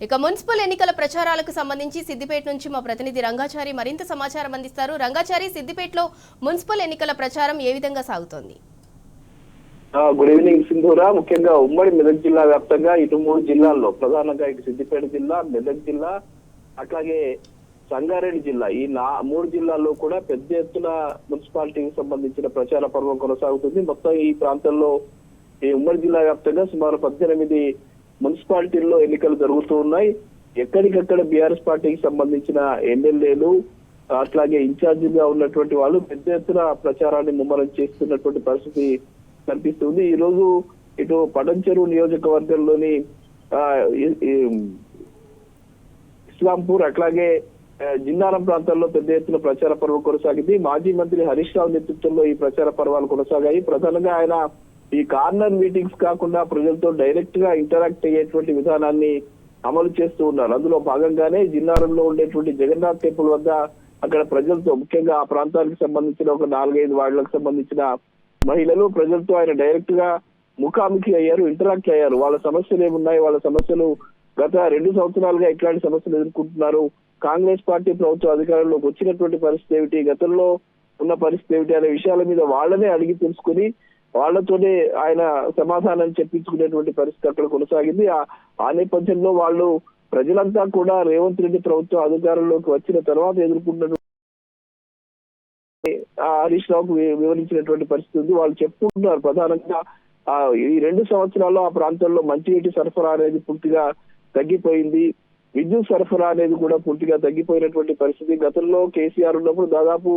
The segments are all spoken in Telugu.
ఇక మున్సిపల్ ఎన్నికల ప్రచారాలకు సంబంధించి సిద్దిపేట నుంచి మా ప్రతినిధి రంగాచారి మరింత సమాచారం అందిస్తారు. రంగాచారి, సిద్దిపేటలో మున్సిపల్ ఎన్నికల ప్రచారం ఏ విధంగా సాగుతోంది? Good evening Sindhura. ముఖ్యంగా ఉమ్మడి మెదక్ జిల్లా వ్యాప్తంగా ఇటు 3 జిల్లాల్లో, ప్రధానంగా ఇటు సిద్దిపేట జిల్లా, మెదక్ జిల్లా, అట్లాగే సంగారెడ్డి జిల్లా, ఈ 3 జిల్లాల్లో కూడా పెద్ద ఎత్తున మున్సిపాలిటీకి సంబంధించిన ప్రచార పర్వం కొనసాగుతుంది. మొత్తం ఈ ప్రాంతంలో ఈ ఉమ్మడి జిల్లా వ్యాప్తంగా సుమారు 18 మున్సిపాలిటీల్లో ఎన్నికలు జరుగుతూ ఉన్నాయి. ఎక్కడికక్కడ బీఆర్ఎస్ పార్టీకి సంబంధించిన ఎమ్మెల్యేలు, అట్లాగే ఇన్ఛార్జిగా ఉన్నటువంటి వాళ్ళు పెద్ద ఎత్తున ప్రచారాన్ని ముమ్మరం చేస్తున్నటువంటి పరిస్థితి కనిపిస్తుంది. ఈ రోజు ఇటు పడంచెరు నియోజకవర్గంలోని ఇస్లాంపూర్, అట్లాగే జిన్నారం ప్రాంతాల్లో పెద్ద ఎత్తున ప్రచార పర్వం కొనసాగింది. మాజీ మంత్రి హరీష్ రావు నేతృత్వంలో ఈ ప్రచార పర్వాలు కొనసాగాయి. ప్రధానంగా ఆయన ఈ కార్నర్ మీటింగ్స్ కాకుండా ప్రజలతో డైరెక్ట్ గా ఇంటరాక్ట్ అయ్యేటువంటి విధానాన్ని అమలు చేస్తూ ఉన్నారు. అందులో భాగంగానే జిన్నారంలో ఉండేటువంటి జగన్నాథ్ టెంపుల్ వద్ద అక్కడ ప్రజలతో, ముఖ్యంగా ఆ ప్రాంతానికి సంబంధించిన ఒక 4-5 వార్డులకు సంబంధించిన మహిళలు ప్రజలతో ఆయన డైరెక్ట్ గా ముఖాముఖి అయ్యారు, ఇంటరాక్ట్ అయ్యారు. వాళ్ళ సమస్యలు ఏమున్నాయి, వాళ్ళ సమస్యలు గత 2 సంవత్సరాలుగా ఎట్లాంటి సమస్యలు ఎదుర్కొంటున్నారు, కాంగ్రెస్ పార్టీ ప్రభుత్వ అధికారంలోకి వచ్చినటువంటి పరిస్థితి ఏమిటి, గతంలో ఉన్న పరిస్థితి ఏమిటి అనే విషయాల మీద వాళ్ళనే అడిగి తెలుసుకుని వాళ్లతోనే ఆయన సమాధానం చెప్పించుకునేటువంటి పరిస్థితి అక్కడ కొనసాగింది. ఆ నేపథ్యంలో వాళ్ళు ప్రజలంతా కూడా రేవంత్ రెడ్డి ప్రభుత్వం అధికారంలోకి వచ్చిన తర్వాత ఎదుర్కొంటున్న హరీష్ రావుకు వివరించినటువంటి పరిస్థితి ఉంది. వాళ్ళు చెప్పుకుంటున్నారు ప్రధానంగా ఈ 2 సంవత్సరాల్లో ఆ ప్రాంతంలో మంచినీటి సరఫరా అనేది పూర్తిగా తగ్గిపోయింది, విద్యుత్ సరఫరా అనేది కూడా పూర్తిగా తగ్గిపోయినటువంటి పరిస్థితి. గతంలో కేసీఆర్ ఉన్నప్పుడు దాదాపు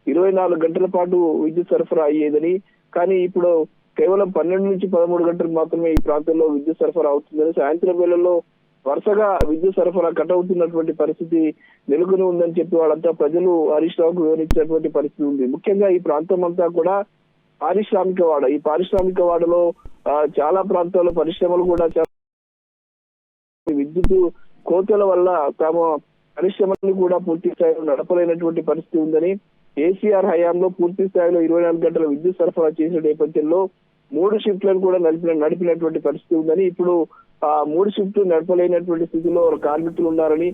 24 గంటల పాటు విద్యుత్ సరఫరా అయ్యేదని, కానీ ఇప్పుడు కేవలం 12 నుంచి 13 గంటలు మాత్రమే ఈ ప్రాంతంలో విద్యుత్ సరఫరా అవుతుందని, సాయంత్రం వేళల్లో వరుసగా విద్యుత్ సరఫరా కట్ అవుతున్నటువంటి పరిస్థితి నెలకొని ఉందని చెప్పి వాళ్ళంతా ప్రజలు హరీష్ రావుకు వివరించినటువంటి పరిస్థితి ఉంది. ముఖ్యంగా ఈ ప్రాంతం అంతా కూడా పారిశ్రామిక వాడ. ఈ పారిశ్రామిక వాడలో చాలా ప్రాంతాల్లో పరిశ్రమలు కూడా విద్యుత్ కోతల వల్ల తమ పరిశ్రమలను కూడా పూర్తి స్థాయిలో నడపలేనటువంటి పరిస్థితి ఉందని, కేసీఆర్ హయాంలో పూర్తి స్థాయిలో 24 గంటల విద్యుత్ సరఫరా చేసిన నేపథ్యంలో 3 షిఫ్ట్లను కూడా నడిపినటువంటి పరిస్థితి ఉందని, ఇప్పుడు 3 షిఫ్ట్లు నడపలేనటువంటి స్థితిలో కార్మికులు ఉన్నారని,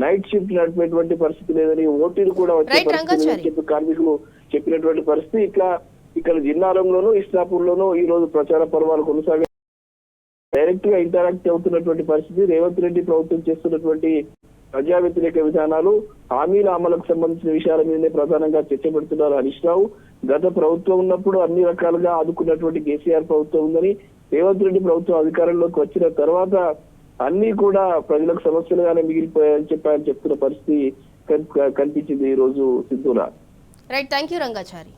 నైట్ షిఫ్ట్ నడిపేటువంటి పరిస్థితి లేదని, ఓటీలు కూడా వచ్చే పరిస్థితి లేదని చెప్పి కార్మికులు చెప్పినటువంటి పరిస్థితి. ఇక్కడ జిన్నారంలోనూ ఇస్లాపూర్ లోనూ ఈ రోజు ప్రచార పర్వాలు కొనసాగే డైరెక్ట్ గా ఇంటరాక్ట్ అవుతున్నటువంటి పరిస్థితి. రేవంత్ రెడ్డి ప్రభుత్వం చేస్తున్నటువంటి ప్రజా వ్యతిరేక విధానాలు, హామీల అమలుకు సంబంధించిన విషయాల మీదనే ప్రధానంగా చర్చ పెడుతున్నారు హరీష్ రావు. గత ప్రభుత్వం ఉన్నప్పుడు అన్ని రకాలుగా ఆదుకున్నటువంటి కేసీఆర్ ప్రభుత్వం ఉందని, రేవంత్ రెడ్డి ప్రభుత్వం అధికారంలోకి వచ్చిన తర్వాత అన్ని కూడా ప్రజలకు సమస్యలుగానే మిగిలిపోయాయని చెప్పి చెప్తున్న పరిస్థితి కనిపించింది ఈ రోజు Sindhura. Right, thank you Rangachari.